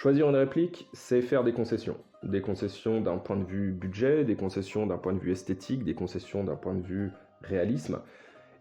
Choisir une réplique, c'est faire des concessions. Des concessions d'un point de vue budget, des concessions d'un point de vue esthétique, des concessions d'un point de vue réalisme.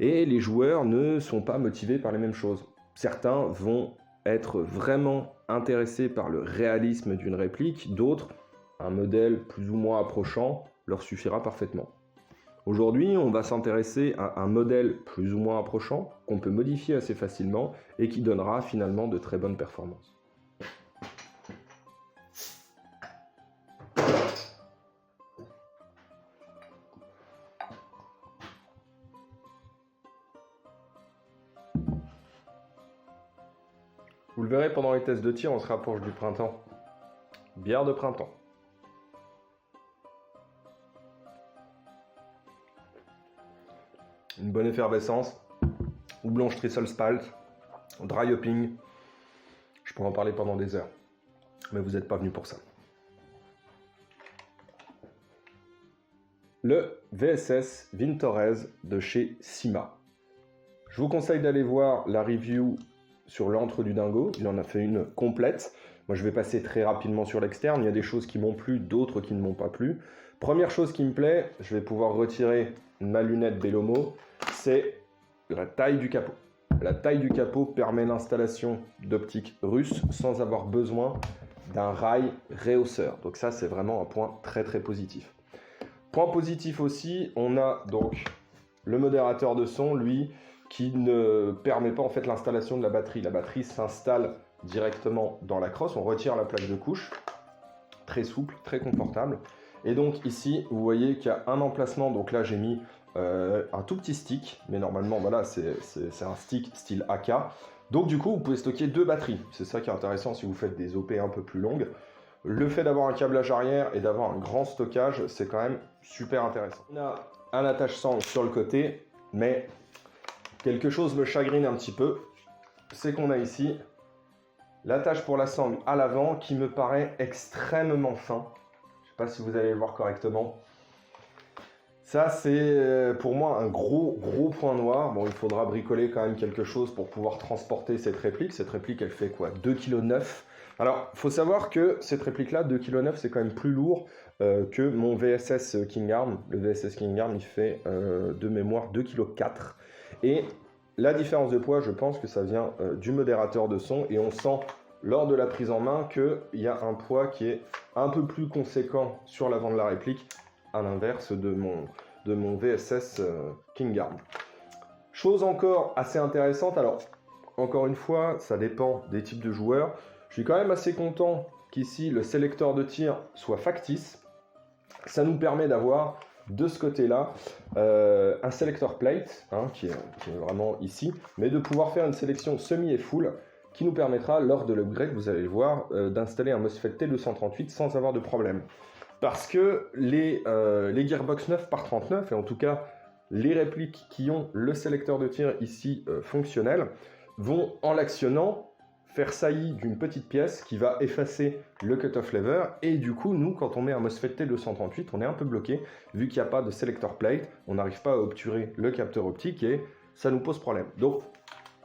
Et les joueurs ne sont pas motivés par les mêmes choses. Certains vont être vraiment intéressés par le réalisme d'une réplique, d'autres, un modèle plus ou moins approchant leur suffira parfaitement. Aujourd'hui, on va s'intéresser à un modèle plus ou moins approchant, qu'on peut modifier assez facilement et qui donnera finalement de très bonnes performances. Vous le verrez pendant les tests de tir, on se rapproche du printemps. Bière de printemps. Une bonne effervescence, houblon Strissel-Spalt, dry hopping. Je pourrais en parler pendant des heures, mais vous n'êtes pas venu pour ça. Le VSS Vintorez de chez Cyma. Je vous conseille d'aller voir la review sur l'antre du dingo, il en a fait une complète. Moi je vais passer très rapidement sur l'externe, il y a des choses qui m'ont plu, d'autres qui ne m'ont pas plu. Première chose qui me plaît, je vais pouvoir retirer ma lunette Bellomo, c'est la taille du capot. La taille du capot permet l'installation d'optique russe sans avoir besoin d'un rail réhausseur. Donc ça c'est vraiment un point très très positif. Point positif aussi, on a donc le modérateur de son, lui, qui ne permet pas en fait l'installation de la batterie. La batterie s'installe directement dans la crosse, on retire la plaque de couche, très souple, très confortable. Et donc ici, vous voyez qu'il y a un emplacement, donc là j'ai mis un tout petit stick, mais normalement voilà, c'est un stick style AK. Donc du coup, vous pouvez stocker deux batteries. C'est ça qui est intéressant si vous faites des OP un peu plus longues. Le fait d'avoir un câblage arrière et d'avoir un grand stockage, c'est quand même super intéressant. On a un attache-sangle sur le côté, mais quelque chose me chagrine un petit peu, c'est qu'on a ici l'attache pour la sangle à l'avant qui me paraît extrêmement fin. Je ne sais pas si vous allez le voir correctement. Ça, c'est pour moi un gros point noir. Bon, il faudra bricoler quand même quelque chose pour pouvoir transporter cette réplique. Cette réplique, elle fait quoi, 2,9 kg. Alors, il faut savoir que cette réplique-là, 2,9 kg, c'est quand même plus lourd que mon VSS King Arm. Le VSS King Arm, il fait de mémoire 2,4 kg. Et la différence de poids, je pense que ça vient du modérateur de son. Et on sent lors de la prise en main qu'il y a un poids qui est un peu plus conséquent sur l'avant de la réplique, à l'inverse de mon VSS King Arm. Chose encore assez intéressante, alors encore une fois, ça dépend des types de joueurs. Je suis quand même assez content qu'ici le sélecteur de tir soit factice. Ça nous permet d'avoir de ce côté-là un selector plate, hein, qui est vraiment ici, mais de pouvoir faire une sélection semi et full qui nous permettra, lors de l'upgrade, vous allez le voir, d'installer un MOSFET T238 sans avoir de problème. Parce que les Gearbox 9 par 39, et en tout cas les répliques qui ont le sélecteur de tir ici fonctionnel, vont en l'actionnant faire saillie d'une petite pièce qui va effacer le cut-off lever, et du coup nous quand on met un MOSFET T238 on est un peu bloqué, vu qu'il n'y a pas de selector plate, on n'arrive pas à obturer le capteur optique et ça nous pose problème. Donc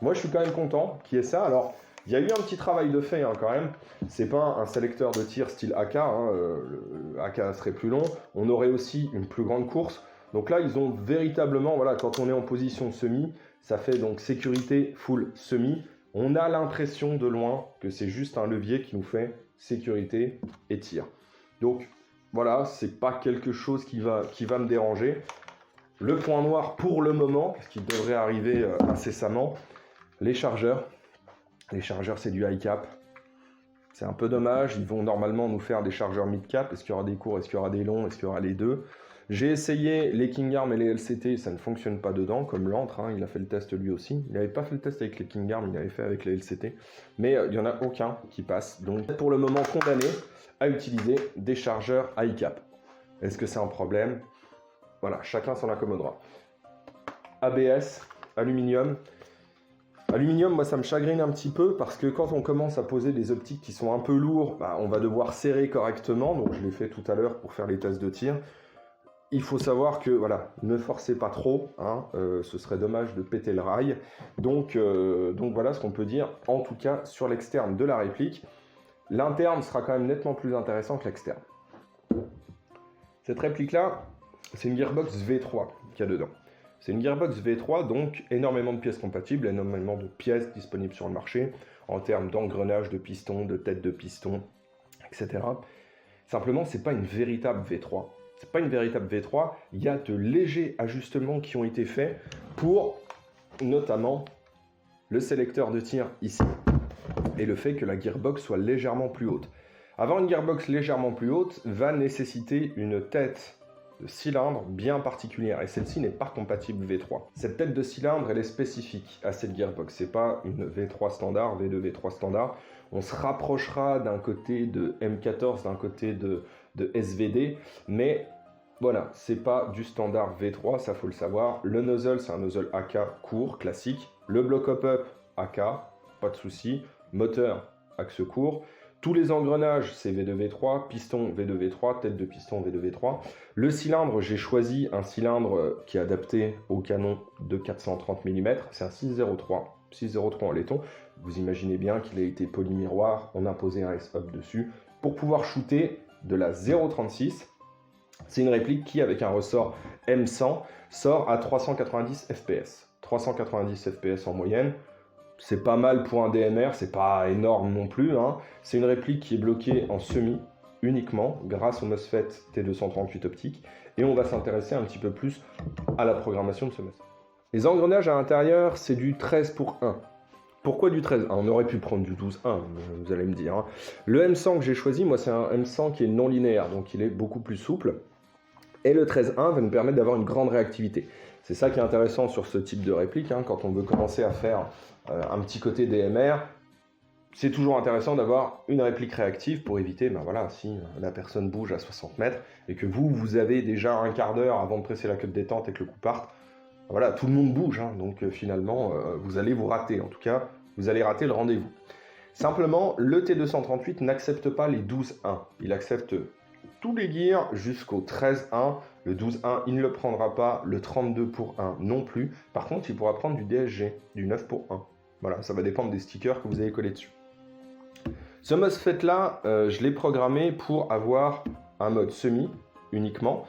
moi je suis quand même content qu'il y ait ça. Alors il y a eu un petit travail de fait hein, quand même, c'est pas un sélecteur de tir style AK, hein, le AK serait plus long, on aurait aussi une plus grande course. Donc là ils ont véritablement, voilà, quand on est en position semi, ça fait donc sécurité full semi. On a l'impression de loin que c'est juste un levier qui nous fait sécurité et tir. Donc voilà, c'est pas quelque chose qui va me déranger. Le point noir pour le moment, ce qui devrait arriver incessamment, les chargeurs. Les chargeurs, c'est du high cap. C'est un peu dommage, ils vont normalement nous faire des chargeurs mid cap. Est-ce qu'il y aura des courts, est-ce qu'il y aura des longs, est-ce qu'il y aura les deux? J'ai essayé les King Arm et les LCT, ça ne fonctionne pas dedans, comme l'antre, hein, il a fait le test lui aussi. Il n'avait pas fait le test avec les King Arm, il l'avait fait avec les LCT. Mais il n'y en a aucun qui passe. Donc pour le moment condamné à utiliser des chargeurs high cap. Est-ce que c'est un problème? Voilà, chacun s'en accommodera. ABS, aluminium. Aluminium, moi ça me chagrine un petit peu parce que quand on commence à poser des optiques qui sont un peu lourds, bah, on va devoir serrer correctement. Donc je l'ai fait tout à l'heure pour faire les tests de tir. Il faut savoir que, voilà, ne forcez pas trop, hein, ce serait dommage de péter le rail. Donc voilà ce qu'on peut dire, en tout cas sur l'externe de la réplique. l'interne sera quand même nettement plus intéressant que l'externe. Cette réplique-là, c'est une gearbox V3 qu'il y a dedans. C'est une gearbox V3, donc énormément de pièces compatibles, énormément de pièces disponibles sur le marché, en termes d'engrenage de piston, de tête de piston, etc. Simplement, ce n'est pas une véritable V3. C'est pas une véritable V3, il y a de légers ajustements qui ont été faits pour notamment le sélecteur de tir ici et le fait que la gearbox soit légèrement plus haute. Avoir une gearbox légèrement plus haute va nécessiter une tête de cylindre bien particulière et celle-ci n'est pas compatible V3. Cette tête de cylindre elle est spécifique à cette gearbox, c'est pas une V3 standard, V2, V3 standard. On se rapprochera d'un côté de M14, d'un côté de SVD, mais voilà, c'est pas du standard V3, ça faut le savoir. Le nozzle, c'est un nozzle AK court, classique. Le block up AK, pas de souci. Moteur, axe court. Tous les engrenages, c'est V2, V3, piston V2, V3, tête de piston V2, V3. Le cylindre, j'ai choisi un cylindre qui est adapté au canon de 430 mm. C'est un 603 en laiton. Vous imaginez bien qu'il a été polymiroir, on a posé un S-Hub dessus pour pouvoir shooter de la 0,36. C'est une réplique qui, avec un ressort M100, sort à 390 fps. 390 fps en moyenne, c'est pas mal pour un DMR, c'est pas énorme non plus. Hein. C'est une réplique qui est bloquée en semi uniquement grâce au MOSFET T238 optique. Et on va s'intéresser un petit peu plus à la programmation de ce MOSFET. Les engrenages à l'intérieur, c'est du 13 pour 1. Pourquoi du 13 ? On aurait pu prendre du 12-1, vous allez me dire. Hein. Le M100 que j'ai choisi, moi c'est un M100 qui est non linéaire, donc il est beaucoup plus souple. Et le 13-1 va nous permettre d'avoir une grande réactivité. C'est ça qui est intéressant sur ce type de réplique, hein, quand on veut commencer à faire un petit côté DMR. C'est toujours intéressant d'avoir une réplique réactive pour éviter, ben voilà, si la personne bouge à 60 mètres et que vous avez déjà un quart d'heure avant de presser la queue de détente et que le coup parte, voilà, tout le monde bouge, hein, donc finalement, vous allez vous rater. En tout cas, vous allez rater le rendez-vous. Simplement, le T238 n'accepte pas les 12-1. Il accepte tous les gears jusqu'au 13-1. Le 12-1, il ne le prendra pas. Le 32 pour 1 non plus. Par contre, il pourra prendre du DSG, du 9 pour 1. Voilà, ça va dépendre des stickers que vous avez collés dessus. Ce MOSFET-là, je l'ai programmé pour avoir un mode semi uniquement.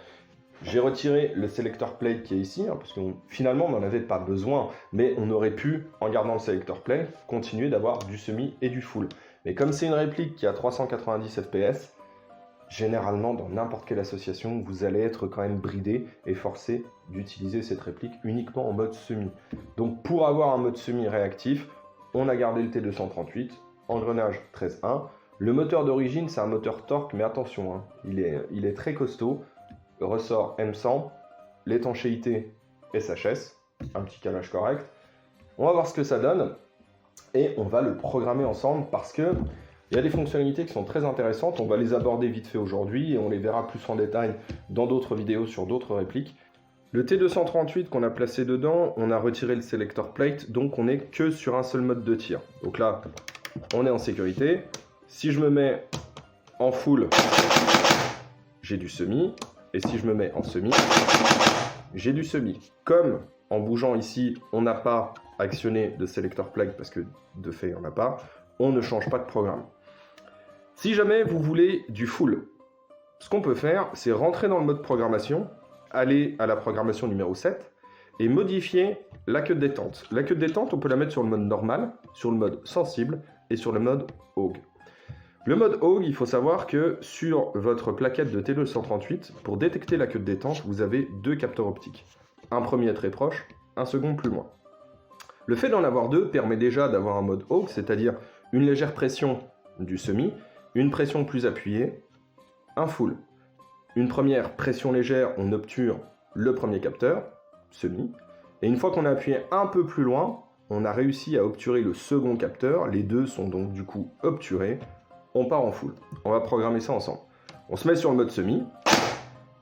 J'ai retiré le selector plate qui est ici, hein, parce que finalement on n'en avait pas besoin, mais on aurait pu, en gardant le selector plate, continuer d'avoir du semi et du full. Mais comme c'est une réplique qui a 390 fps, généralement dans n'importe quelle association, vous allez être quand même bridé et forcé d'utiliser cette réplique uniquement en mode semi. Donc pour avoir un mode semi réactif, on a gardé le T238, engrenage 13.1. Le moteur d'origine, c'est un moteur torque, mais attention, hein, il est très costaud. Ressort M100, l'étanchéité SHS, un petit calage correct. On va voir ce que ça donne et on va le programmer ensemble parce que il y a des fonctionnalités qui sont très intéressantes. On va les aborder vite fait aujourd'hui et on les verra plus en détail dans d'autres vidéos sur d'autres répliques. Le T238 qu'on a placé dedans, on a retiré le selector plate, donc on n'est que sur un seul mode de tir. Donc là, on est en sécurité. Si je me mets en full, j'ai du semi. Et si je me mets en semi, j'ai du semi. Comme en bougeant ici, on n'a pas actionné de selector plate parce que de fait, on n'a pas, on ne change pas de programme. Si jamais vous voulez du full, ce qu'on peut faire, c'est rentrer dans le mode programmation, aller à la programmation numéro 7 et modifier la queue de détente. La queue de détente, on peut la mettre sur le mode normal, sur le mode sensible et sur le mode AUG. Le mode AUG, il faut savoir que sur votre plaquette de T238, pour détecter la queue de détente, vous avez deux capteurs optiques. Un premier très proche, un second plus loin. Le fait d'en avoir deux permet déjà d'avoir un mode AUG, c'est-à-dire une légère pression du semi, une pression plus appuyée, un full. Une première pression légère, on obture le premier capteur, semi, et une fois qu'on a appuyé un peu plus loin, on a réussi à obturer le second capteur, les deux sont donc du coup obturés. On part en full. On va programmer ça ensemble. On se met sur le mode semi.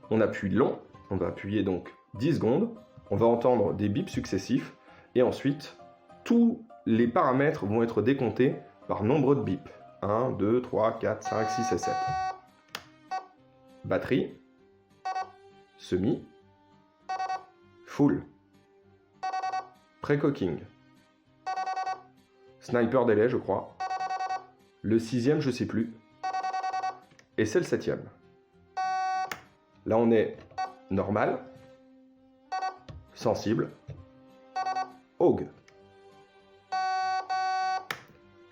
On appuie long. On va appuyer donc 10 secondes. On va entendre des bips successifs. Et ensuite, tous les paramètres vont être décomptés par nombre de bips. 1, 2, 3, 4, 5, 6 et 7. Batterie. Semi. Full. Pré-cocking. Sniper délai, je crois. le 6e, je sais plus. Et c'est le 7e. Là, on est normal, sensible, augue.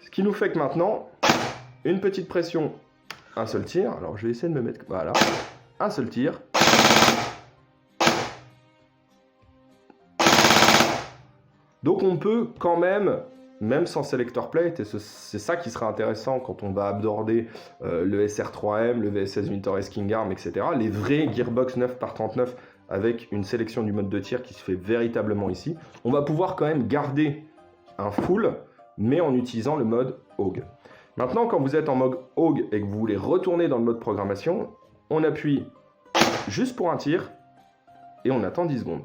Ce qui nous fait que maintenant, une petite pression, un seul tir. Alors, je vais essayer de me mettre... Voilà. Un seul tir. Donc, on peut quand même sans selector plate, et c'est ça qui sera intéressant quand on va aborder le SR3M, le VSS Vintorez King Arm, etc. Les vrais Gearbox 9x39 avec une sélection du mode de tir qui se fait véritablement ici. On va pouvoir quand même garder un full, mais en utilisant le mode AUG. Maintenant, quand vous êtes en mode AUG et que vous voulez retourner dans le mode programmation, on appuie juste pour un tir et on attend 10 secondes.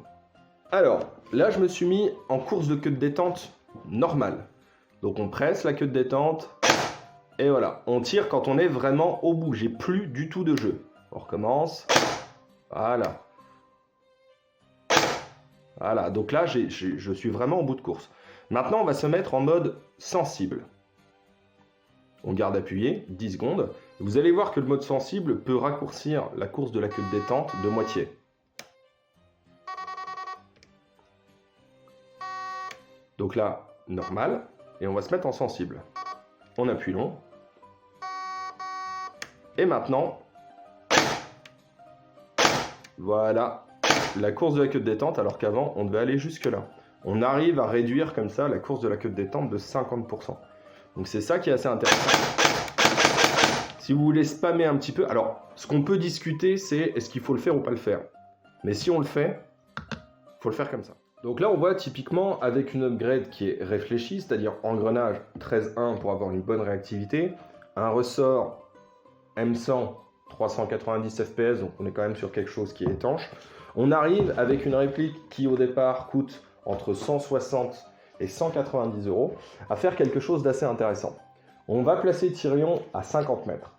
Alors, là, je me suis mis en course de queue de détente normale. Donc, on presse la queue de détente et voilà. On tire quand on est vraiment au bout. J'ai plus du tout de jeu. On recommence. Voilà. Voilà. Donc là, je suis vraiment au bout de course. Maintenant, on va se mettre en mode sensible. On garde appuyé, 10 secondes. Vous allez voir que le mode sensible peut raccourcir la course de la queue de détente de moitié. Donc là, normal, et on va se mettre en sensible. On appuie long. Et maintenant, voilà, la course de la queue de détente, alors qu'avant, on devait aller jusque là. On arrive à réduire comme ça la course de la queue de détente de 50%. Donc c'est ça qui est assez intéressant. Si vous voulez spammer un petit peu, alors ce qu'on peut discuter, c'est est-ce qu'il faut le faire ou pas le faire. Mais si on le fait, il faut le faire comme ça. Donc là, on voit typiquement avec une upgrade qui est réfléchie, c'est-à-dire engrenage 13.1 pour avoir une bonne réactivité, un ressort M100 390 fps, donc on est quand même sur quelque chose qui est étanche. On arrive avec une réplique qui au départ coûte entre 160 et 190 € à faire quelque chose d'assez intéressant. On va placer Tyrion à 50 mètres.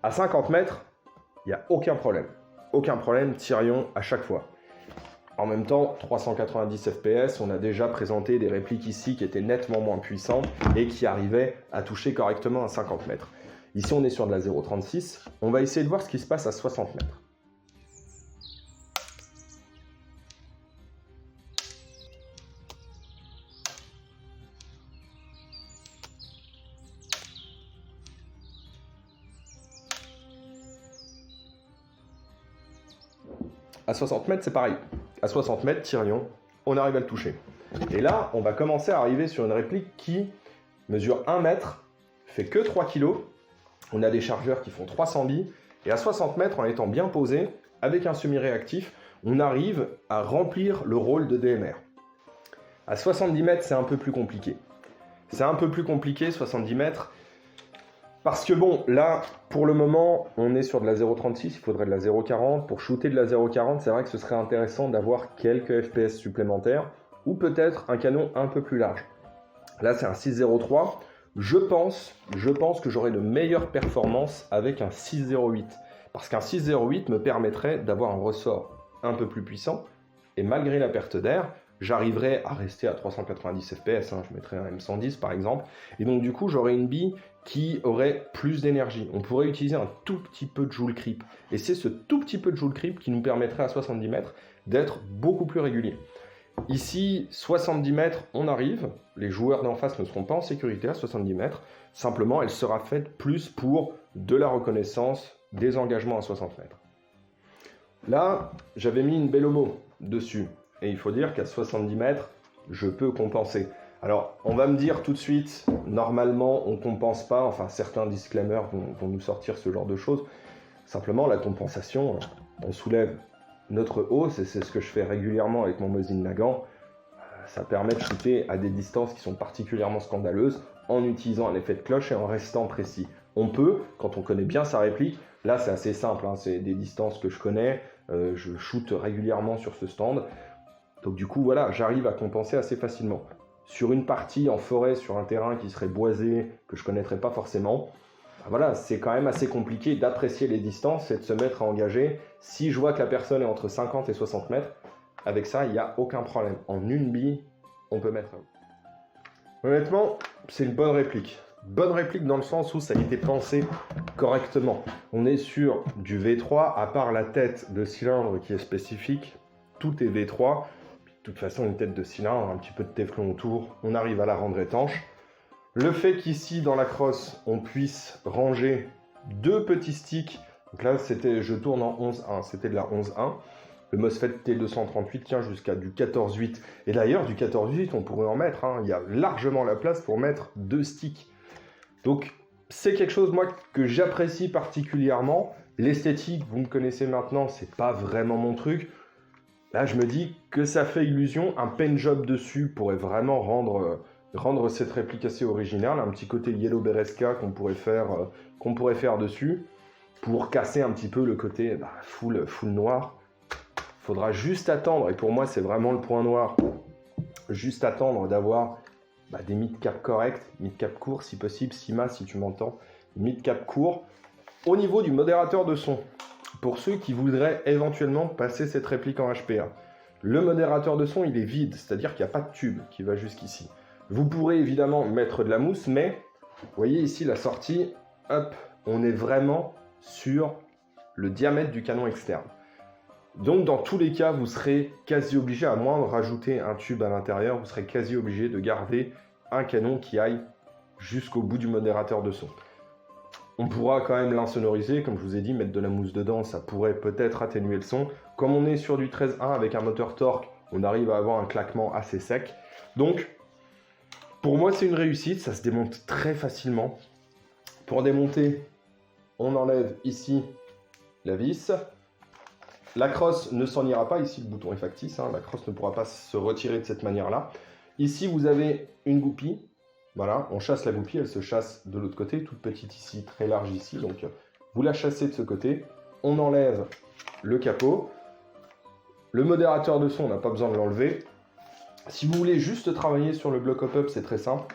À 50 mètres, il n'y a aucun problème. Aucun problème, Tyrion à chaque fois. En même temps, 390 fps, on a déjà présenté des répliques ici qui étaient nettement moins puissantes et qui arrivaient à toucher correctement à 50 mètres. Ici, on est sur de la 0.36. On va essayer de voir ce qui se passe à 60 mètres. À 60 mètres, c'est pareil. À 60 mètres, Tyrion, on arrive à le toucher. Et là, on va commencer à arriver sur une réplique qui mesure 1 mètre, fait que 3 kg. On a des chargeurs qui font 300 billes. Et à 60 mètres, en étant bien posé, avec un semi-réactif, on arrive à remplir le rôle de DMR. À 70 mètres, c'est un peu plus compliqué. C'est un peu plus compliqué, 70 mètres. Parce que bon, là, pour le moment, on est sur de la 0.36, il faudrait de la 0.40. Pour shooter de la 0.40, c'est vrai que ce serait intéressant d'avoir quelques FPS supplémentaires ou peut-être un canon un peu plus large. Là, c'est un 6.03. Je pense que j'aurai de meilleures performances avec un 6.08. Parce qu'un 6.08 me permettrait d'avoir un ressort un peu plus puissant. Et malgré la perte d'air, j'arriverai à rester à 390 fps, je mettrai un M110 par exemple, et donc du coup j'aurai une bille qui aurait plus d'énergie. On pourrait utiliser un tout petit peu de joule creep, et c'est ce tout petit peu de joule creep qui nous permettrait à 70 mètres d'être beaucoup plus régulier. Ici, 70 mètres, on arrive, les joueurs d'en face ne seront pas en sécurité à 70 mètres, simplement elle sera faite plus pour de la reconnaissance des engagements à 60 mètres. Là, j'avais mis une Bellomo dessus. Et il faut dire qu'à 70 mètres, je peux compenser. Alors, on va me dire tout de suite, normalement, on ne compense pas. Enfin, certains disclaimers vont nous sortir ce genre de choses. Simplement, la compensation, on soulève notre hausse, et c'est ce que je fais régulièrement avec mon Mosin Nagant. Ça permet de shooter à des distances qui sont particulièrement scandaleuses, en utilisant un effet de cloche et en restant précis. On peut, quand on connaît bien sa réplique, là c'est assez simple, c'est des distances que je connais, je shoote régulièrement sur ce stand. Donc du coup, voilà, j'arrive à compenser assez facilement. Sur une partie en forêt, sur un terrain qui serait boisé, que je ne connaîtrais pas forcément, voilà, c'est quand même assez compliqué d'apprécier les distances et de se mettre à engager. Si je vois que la personne est entre 50 et 60 mètres, avec ça, il n'y a aucun problème. En une bille, on peut mettre... Honnêtement, c'est une bonne réplique. Bonne réplique dans le sens où ça a été pensé correctement. On est sur du V3, à part la tête de cylindre qui est spécifique, tout est V3. De toute façon, une tête de cylindre, un petit peu de téflon autour, on arrive à la rendre étanche. Le fait qu'ici, dans la crosse, on puisse ranger deux petits sticks. Donc là, je tourne en 11.1, c'était de la 11.1. Le MOSFET T238 tient jusqu'à du 14.8. Et d'ailleurs, du 14.8, on pourrait en mettre. Hein. Il y a largement la place pour mettre deux sticks. Donc, c'est quelque chose, moi, que j'apprécie particulièrement. L'esthétique, vous me connaissez maintenant, c'est pas vraiment mon truc. Là, je me dis que ça fait illusion. Un paint job dessus pourrait vraiment rendre cette réplique assez originale. Un petit côté Yellow Beresca qu'on pourrait faire dessus pour casser un petit peu le côté full noir. Faudra juste attendre, et pour moi c'est vraiment le point noir, juste attendre d'avoir des mid-cap corrects, mid-cap courts si possible, Sima si tu m'entends, mid-cap court. Au niveau du modérateur de son, pour ceux qui voudraient éventuellement passer cette réplique en HPA, le modérateur de son il est vide, c'est-à-dire qu'il n'y a pas de tube qui va jusqu'ici. Vous pourrez évidemment mettre de la mousse, mais vous voyez ici la sortie, hop, on est vraiment sur le diamètre du canon externe. Donc dans tous les cas, vous serez quasi obligé, à moins de rajouter un tube à l'intérieur, vous serez quasi obligé de garder un canon qui aille jusqu'au bout du modérateur de son. On pourra quand même l'insonoriser, comme je vous ai dit, mettre de la mousse dedans, ça pourrait peut-être atténuer le son. Comme on est sur du 13.1 avec un moteur torque, on arrive à avoir un claquement assez sec. Donc, pour moi c'est une réussite, ça se démonte très facilement. Pour démonter, on enlève ici la vis. La crosse ne s'en ira pas, ici le bouton est factice, hein, la crosse ne pourra pas se retirer de cette manière-là. Ici vous avez une goupille, voilà, on chasse la goupille, elle se chasse de l'autre côté, toute petite ici, très large ici, donc vous la chassez de ce côté. On enlève le capot. Le modérateur de son, on n'a pas besoin de l'enlever. Si vous voulez juste travailler sur le bloc hop-up, c'est très simple.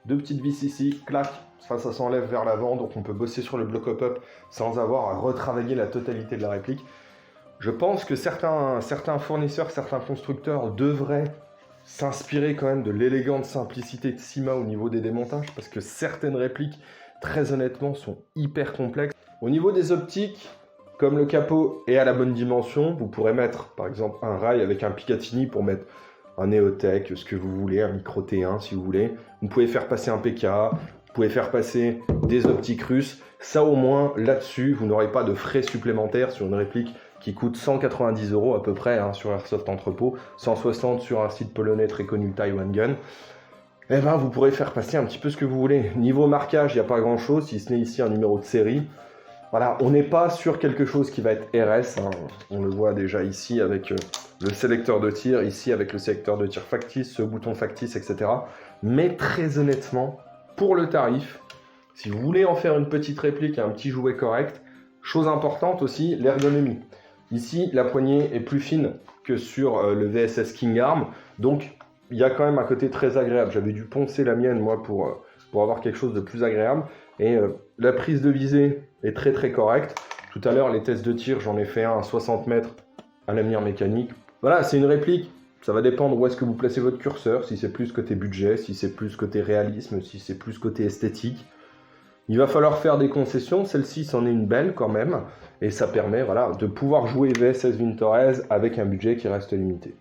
Deux petites vis ici, clac, ça s'enlève vers l'avant, donc on peut bosser sur le bloc hop-up sans avoir à retravailler la totalité de la réplique. Je pense que certains fournisseurs, certains constructeurs devraient s'inspirer quand même de l'élégante simplicité de Sima au niveau des démontages, parce que certaines répliques, très honnêtement, sont hyper complexes. Au niveau des optiques, comme le capot est à la bonne dimension, vous pourrez mettre par exemple un rail avec un Picatinny pour mettre un Neotech, ce que vous voulez, un micro T1 si vous voulez. Vous pouvez faire passer un PK, vous pouvez faire passer des optiques russes. Ça au moins, là-dessus, vous n'aurez pas de frais supplémentaires sur une réplique qui coûte 190 € à peu près hein, sur Airsoft Entrepôt, 160 sur un site polonais très connu, Taiwan Gun. Eh ben, vous pourrez faire passer un petit peu ce que vous voulez. Niveau marquage, il n'y a pas grand-chose, si ce n'est ici un numéro de série. Voilà, on n'est pas sur quelque chose qui va être RS. Hein. On le voit déjà ici avec le sélecteur de tir, ici avec le sélecteur de tir factice, ce bouton factice, etc. Mais très honnêtement, pour le tarif, si vous voulez en faire une petite réplique et un petit jouet correct, chose importante aussi, l'ergonomie. Ici, la poignée est plus fine que sur le VSS King Arm, donc il y a quand même un côté très agréable. J'avais dû poncer la mienne, moi, pour avoir quelque chose de plus agréable. Et la prise de visée est très très correcte. Tout à l'heure, les tests de tir, j'en ai fait un à 60 mètres à la mire mécanique. Voilà, c'est une réplique. Ça va dépendre où est-ce que vous placez votre curseur, si c'est plus côté budget, si c'est plus côté réalisme, si c'est plus côté esthétique. Il va falloir faire des concessions, celle-ci c'en est une belle quand même, et ça permet voilà, de pouvoir jouer VSS Vintorez avec un budget qui reste limité.